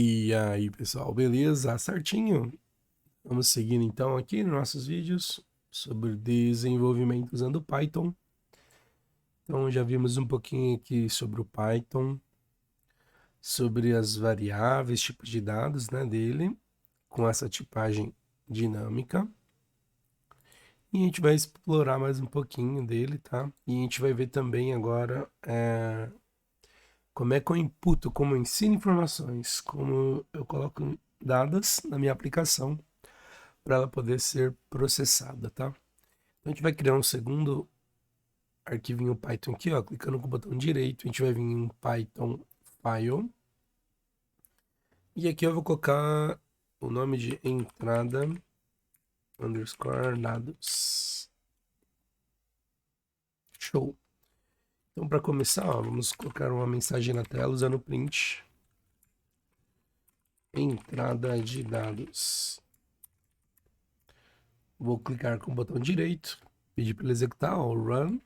E aí, pessoal, beleza? Certinho? Vamos seguindo então aqui nos nossos vídeos sobre desenvolvimento usando Python. Então, já vimos um pouquinho aqui sobre o Python, sobre as variáveis, tipos de dados, né, dele, com essa tipagem dinâmica. E a gente vai explorar mais um pouquinho dele, tá? E a gente vai ver também agora como é que eu imputo, como eu ensino informações, como eu coloco dados na minha aplicação para ela poder ser processada, tá? Então a gente vai criar um segundo arquivinho Python aqui, ó, clicando com o botão direito, a gente vai vir em Python File. E aqui eu vou colocar o nome de entrada underscore dados. Show. Então para começar, ó, vamos colocar uma mensagem na tela usando o print. Entrada de dados. Vou clicar com o botão direito, pedir para ele executar, ó, run.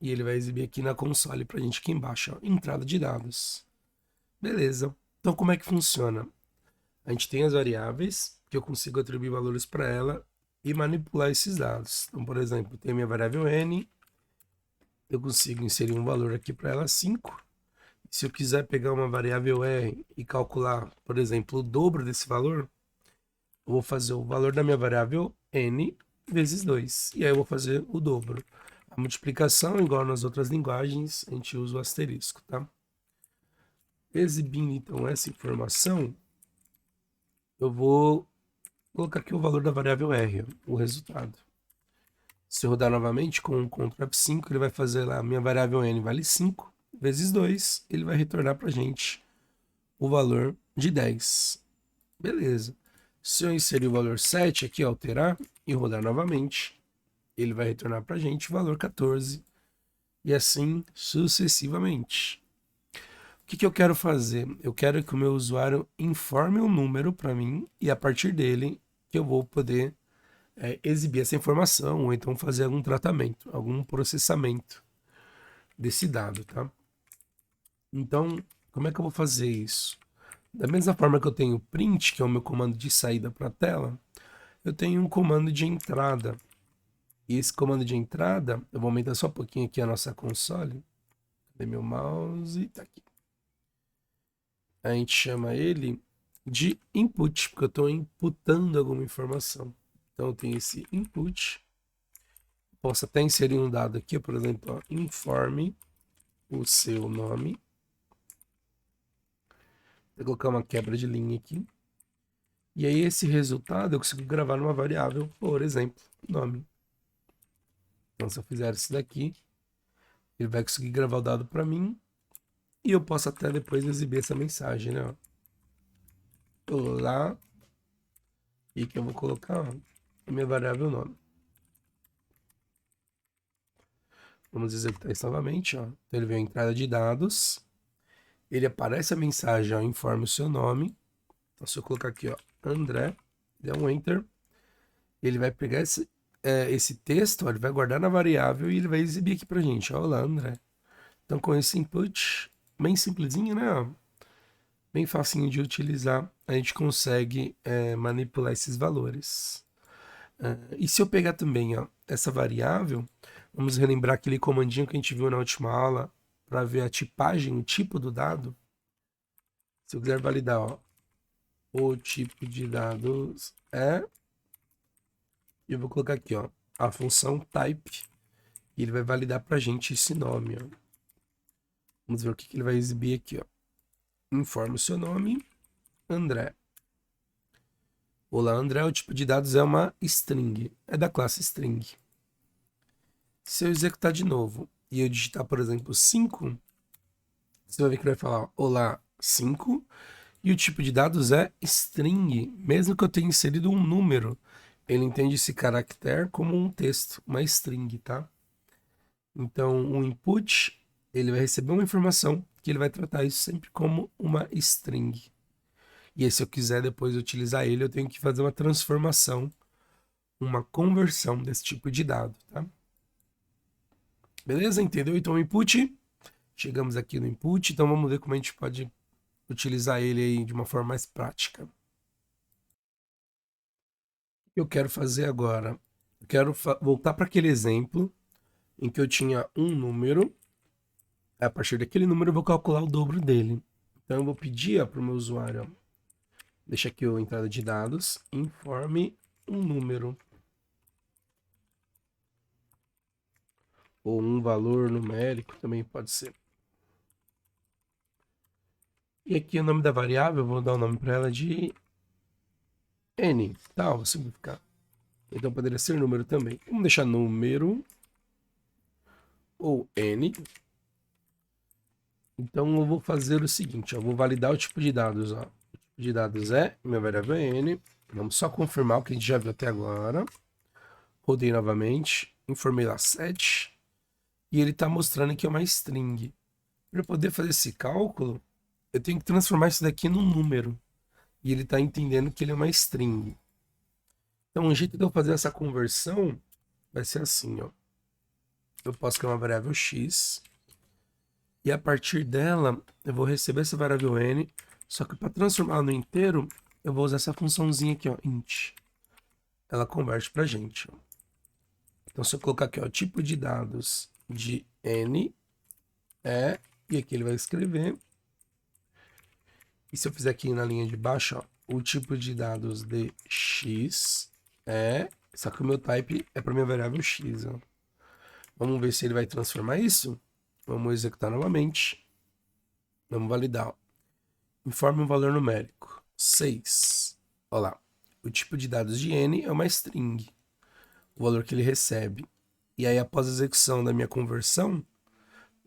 E ele vai exibir aqui na console para a gente aqui embaixo, ó, entrada de dados. Beleza. Então como é que funciona? A gente tem as variáveis, que eu consigo atribuir valores para ela e manipular esses dados. Então, por exemplo, tem a minha variável n, eu consigo inserir um valor aqui para ela 5. Se eu quiser pegar uma variável r e calcular, por exemplo, o dobro desse valor, eu vou fazer o valor da minha variável n vezes 2. E aí eu vou fazer o dobro. A multiplicação, igual nas outras linguagens, a gente usa o asterisco, tá? Exibindo, então, essa informação, eu vou colocar aqui o valor da variável r, o resultado. Se eu rodar novamente com o Ctrl F5, ele vai fazer lá, minha variável n vale 5, vezes 2, ele vai retornar para a gente o valor de 10. Beleza. Se eu inserir o valor 7 aqui, alterar, e rodar novamente, ele vai retornar para a gente o valor 14, e assim sucessivamente. O que eu quero fazer? Eu quero que o meu usuário informe um número para mim e a partir dele que eu vou poder exibir essa informação ou então fazer algum tratamento, algum processamento desse dado, tá? Então, como é que eu vou fazer isso? Da mesma forma que eu tenho print, que é o meu comando de saída para a tela, eu tenho um comando de entrada. E esse comando de entrada, eu vou aumentar só um pouquinho aqui a nossa console. Cadê meu mouse? Tá aqui. A gente chama ele de input, porque eu estou inputando alguma informação. Então eu tenho esse input. Posso até inserir um dado aqui, por exemplo, ó, informe o seu nome. Vou colocar uma quebra de linha aqui. E aí esse resultado eu consigo gravar numa variável, por exemplo, nome. Então se eu fizer isso daqui, ele vai conseguir gravar o dado para mim. E eu posso até depois exibir essa mensagem, né? Olá. E que eu vou colocar, ó, a minha variável nome. Vamos executar isso novamente, ó. Então ele vem a entrada de dados. Ele aparece a mensagem, ó, informe o seu nome. Então se eu colocar aqui, ó, André, der um Enter, ele vai pegar esse texto, ó, ele vai guardar na variável e ele vai exibir aqui pra gente, ó, olá, André. Então com esse input, bem simplesinho, né, ó, bem facinho de utilizar, a gente consegue manipular esses valores. E se eu pegar também, ó, essa variável, vamos relembrar aquele comandinho que a gente viu na última aula para ver a tipagem, o tipo do dado. Se eu quiser validar, ó, o tipo de dados eu vou colocar aqui, ó, a função type, e ele vai validar para a gente esse nome, ó. Vamos ver o que ele vai exibir aqui, ó. Informa o seu nome, André. Olá, André, o tipo de dados é uma string, é da classe string. Se eu executar de novo e eu digitar, por exemplo, 5, você vai ver que ele vai falar, olá, 5, e o tipo de dados é string, mesmo que eu tenha inserido um número, ele entende esse caractere como um texto, uma string, tá? Então, o input, ele vai receber uma informação que ele vai tratar isso sempre como uma string. E aí, se eu quiser depois utilizar ele, eu tenho que fazer uma transformação, uma conversão desse tipo de dado, tá? Beleza? Entendeu? Então, o input, chegamos aqui no input, então vamos ver como a gente pode utilizar ele aí de uma forma mais prática. O que eu quero fazer agora? Eu quero voltar para aquele exemplo em que eu tinha um número. A partir daquele número eu vou calcular o dobro dele. Então eu vou pedir para o meu usuário, ó, deixa aqui a entrada de dados, informe um número ou um valor numérico também pode ser. E aqui o nome da variável, eu vou dar o nome para ela de n, tá? Vou simplificar. Então poderia ser número também. Vamos deixar número ou n. Então eu vou fazer o seguinte, ó, eu vou validar o tipo de dados. Ó. O tipo de dados é minha variável n. Vamos só confirmar o que a gente já viu até agora. Rodei novamente, informei lá set. E ele está mostrando que é uma string. Para eu poder fazer esse cálculo, eu tenho que transformar isso daqui num número. E ele está entendendo que ele é uma string. Então, o jeito de eu fazer essa conversão vai ser assim, ó. Eu posso criar uma variável x. E a partir dela, eu vou receber essa variável n. Só que para transformar no inteiro, eu vou usar essa funçãozinha aqui, ó, int. Ela converte para a gente. Ó. Então, se eu colocar aqui, ó, tipo de dados de n é... E aqui ele vai escrever. E se eu fizer aqui na linha de baixo, ó, o tipo de dados de x é... Só que o meu type é para minha variável x. Ó. Vamos ver se ele vai transformar isso. Vamos executar novamente. Vamos validar. Ó. Informe um valor numérico. 6. Olha lá. O tipo de dados de n é uma string. O valor que ele recebe. E aí, após a execução da minha conversão,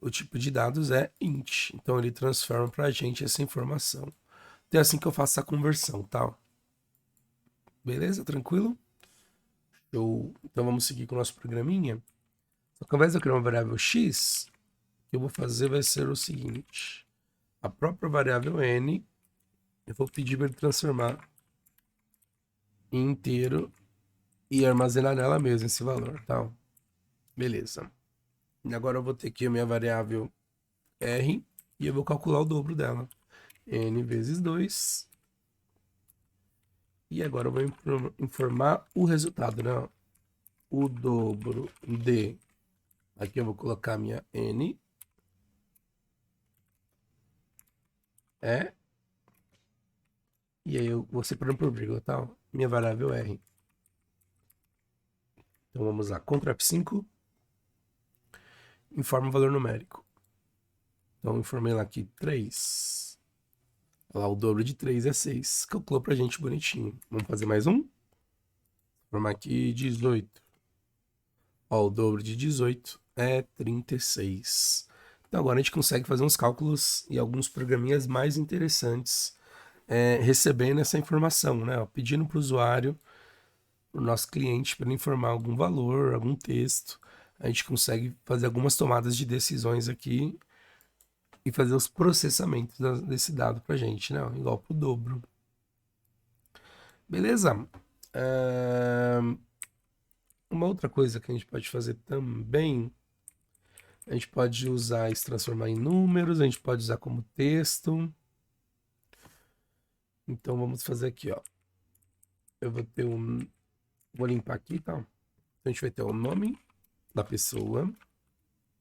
o tipo de dados é int. Então, ele transforma para a gente essa informação. Então, é assim que eu faço essa conversão, tá? Beleza? Tranquilo? Então, vamos seguir com o nosso programinha. Só que ao invés de eu criar uma variável x, o que eu vou fazer vai ser o seguinte. A própria variável n, eu vou pedir para ele transformar em inteiro e armazenar nela mesmo esse valor, tá? Beleza. E agora eu vou ter aqui a minha variável r e eu vou calcular o dobro dela. N vezes 2. E agora eu vou informar o resultado, né? O dobro de... Aqui eu vou colocar a minha n. E aí eu vou separando por vírgula, tá? Minha variável r. Então vamos lá. Ctrl F5. Informa o valor numérico. Então informei lá aqui 3. Olha lá, o dobro de 3 é 6. Calculou pra gente bonitinho. Vamos fazer mais um? Formar aqui 18. Ó, o dobro de 18 é 36. Então agora a gente consegue fazer uns cálculos e alguns programinhas mais interessantes recebendo essa informação, né? Ó, pedindo para o usuário, para o nosso cliente, para ele informar algum valor, algum texto. A gente consegue fazer algumas tomadas de decisões aqui e fazer os processamentos desse dado para a gente, né? Igual para o dobro. Beleza? Uma outra coisa que a gente pode fazer também, a gente pode usar isso, transformar em números, a gente pode usar como texto. Então vamos fazer aqui, ó. Eu vou ter vou limpar aqui, tá? Então a gente vai ter o nome da pessoa.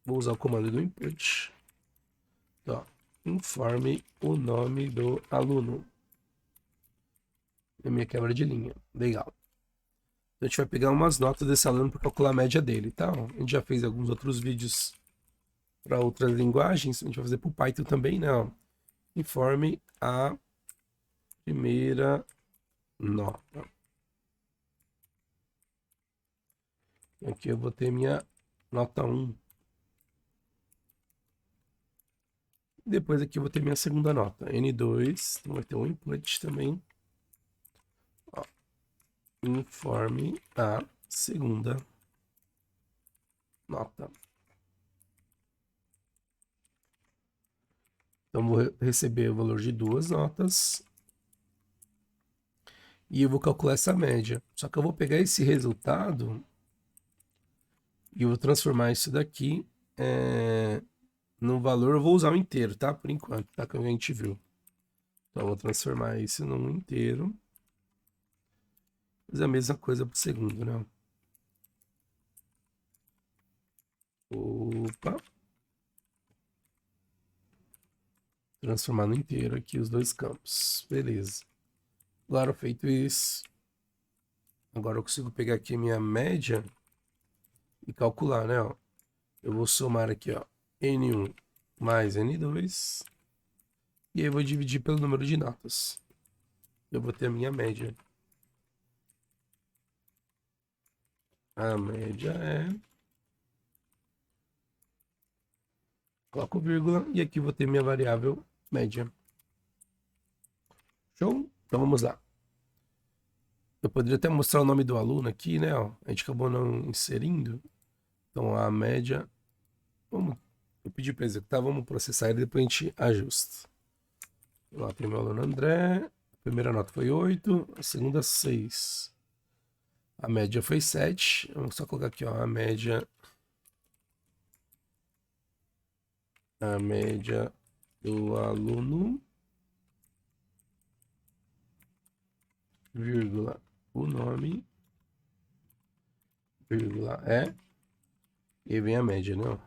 Vou usar o comando do input. Então, ó, informe o nome do aluno. É minha quebra de linha. Legal. A gente vai pegar umas notas desse aluno para calcular a média dele, tá? A gente já fez alguns outros vídeos para outras linguagens. A gente vai fazer para o Python também, né? Informe a primeira nota. Aqui eu vou ter minha nota 1. Depois aqui eu vou ter minha segunda nota, N2. Então vai ter um input também. Ó, informe a segunda nota. Então vou receber o valor de duas notas. E eu vou calcular essa média. Só que eu vou pegar esse resultado e eu vou transformar isso daqui no valor. Eu vou usar o inteiro, tá? Por enquanto, tá? Que a gente viu. Então, eu vou transformar isso num inteiro. Fazer a mesma coisa para o segundo, né? Opa. Transformar no inteiro aqui os dois campos. Beleza. Agora, feito isso, agora eu consigo pegar aqui a minha média e calcular, né? Ó. Eu vou somar aqui, ó, N1 mais N2. E aí eu vou dividir pelo número de notas. Eu vou ter a minha média. A média é... Coloco vírgula e aqui eu vou ter minha variável média. Show? Então vamos lá. Eu poderia até mostrar o nome do aluno aqui, né? Ó. A gente acabou não inserindo. Então a média... Eu pedi para executar, vamos processar e depois a gente ajusta. Lá tem meu aluno André. A primeira nota foi 8, a segunda 6. A média foi 7. Vamos só colocar aqui, ó, a média do aluno, vírgula, o nome, vírgula, e aí vem a média, né?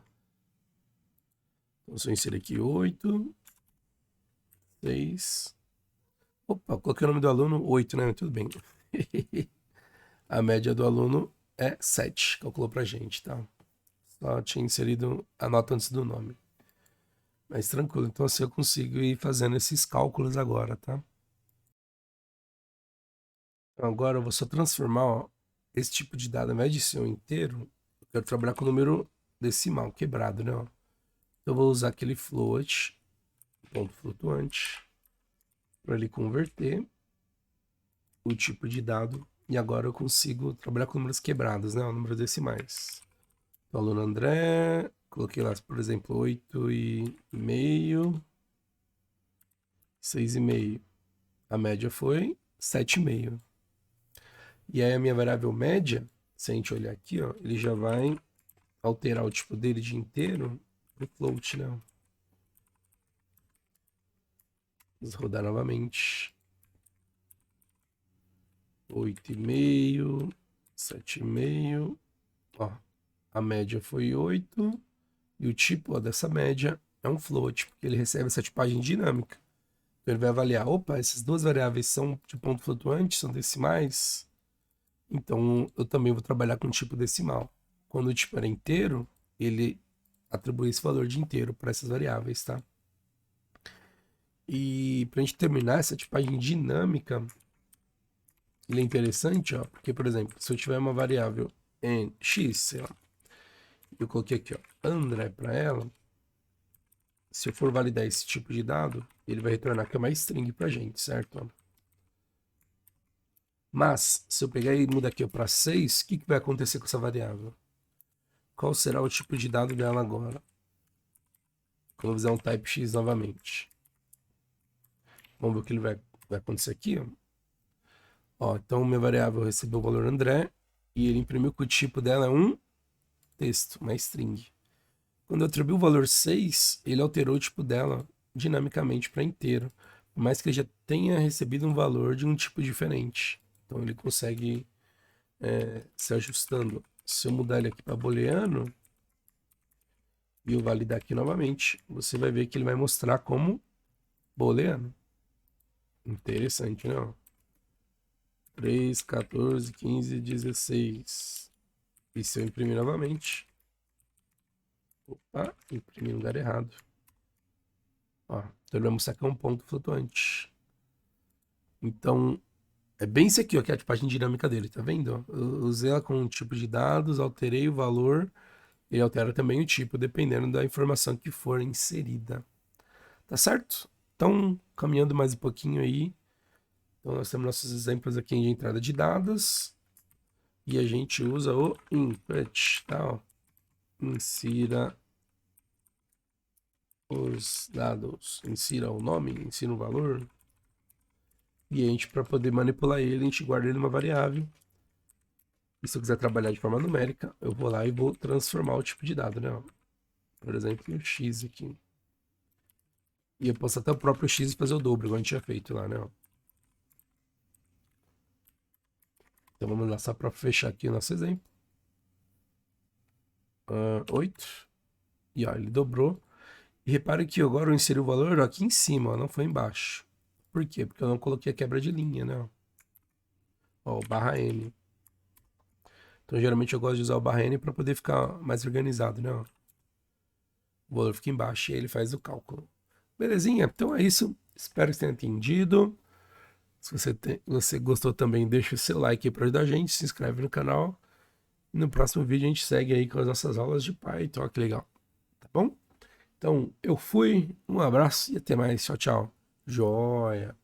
Então, se eu inserir aqui 8, 6... Opa, coloquei o nome do aluno 8, né? Tudo bem. A média do aluno é 7, calculou pra gente, tá? Só tinha inserido a nota antes do nome. Mas tranquilo, então assim eu consigo ir fazendo esses cálculos agora, tá? Então, agora eu vou só transformar, ó, esse tipo de dado, ao invés de ser um inteiro, eu quero trabalhar com o número decimal, quebrado, né? Ó. Eu vou usar aquele float, ponto flutuante, para ele converter o tipo de dado. E agora eu consigo trabalhar com números quebrados, né? Números decimais. Então, aluno André, coloquei lá, por exemplo, 8,5, 6,5. A média foi 7,5. E aí a minha variável média, se a gente olhar aqui, ó, ele já vai alterar o tipo dele de inteiro pro float, né? Vamos rodar novamente. 8,5, 7,5. Ó, a média foi 8. E o tipo, ó, dessa média é um float, porque ele recebe essa tipagem dinâmica. Então ele vai avaliar, opa, essas duas variáveis são de ponto flutuante, são decimais. Então eu também vou trabalhar com tipo decimal. Quando o tipo era inteiro, ele atribui esse valor de inteiro para essas variáveis, tá? E para a gente terminar essa tipagem dinâmica, ele é interessante, ó, porque, por exemplo, se eu tiver uma variável em x, sei lá, eu coloquei aqui, ó, André para ela, se eu for validar esse tipo de dado, ele vai retornar que é uma string para a gente, certo? Mas, se eu pegar e mudar aqui para 6, o que vai acontecer com essa variável? Qual será o tipo de dado dela agora? Quando eu fizer um type x novamente. Vamos ver o que ele vai acontecer aqui, ó. Ó, então, minha variável recebeu o valor André e ele imprimiu que o tipo dela é um texto, uma string. Quando eu atribuí o valor 6, ele alterou o tipo dela dinamicamente para inteiro, por mais que ele já tenha recebido um valor de um tipo diferente. Então, ele consegue se ajustando. Se eu mudar ele aqui para booleano e eu validar aqui novamente, você vai ver que ele vai mostrar como booleano. Interessante, né? 3, 14, 15, 16. E se eu imprimir novamente? Opa, imprimi no lugar errado. Ó, então ele vai mostrar que é um ponto flutuante. Então, é bem isso aqui, ó, que é a tipagem dinâmica dele, tá vendo? Eu usei ela com um tipo de dados, alterei o valor, ele altera também o tipo, dependendo da informação que for inserida. Tá certo? Então, caminhando mais um pouquinho aí, então nós temos nossos exemplos aqui de entrada de dados, e a gente usa o input, tá? Ó. Insira os dados, insira o nome, insira o valor, e a gente, para poder manipular ele, a gente guarda ele numa variável. E se eu quiser trabalhar de forma numérica, eu vou lá e vou transformar o tipo de dado, né? Por exemplo, o x aqui. E eu posso até o próprio x e fazer o dobro, igual a gente tinha feito lá, né? Então vamos lá, só para fechar aqui o nosso exemplo. 8. E ó, ele dobrou. E repare que agora eu inseri o valor aqui em cima, ó, não foi embaixo. Por quê? Porque eu não coloquei a quebra de linha, né? Ó, o barra N. Então geralmente eu gosto de usar o barra N para poder ficar mais organizado, né? Ó. O valor fica embaixo e aí ele faz o cálculo. Belezinha? Então é isso. Espero que você tenha entendido. Se você gostou também, deixa o seu like aí para ajudar a gente, se inscreve no canal. E no próximo vídeo a gente segue aí com as nossas aulas de Python. Olha que legal. Tá bom? Então, eu fui, um abraço e até mais. Tchau, tchau. Joia.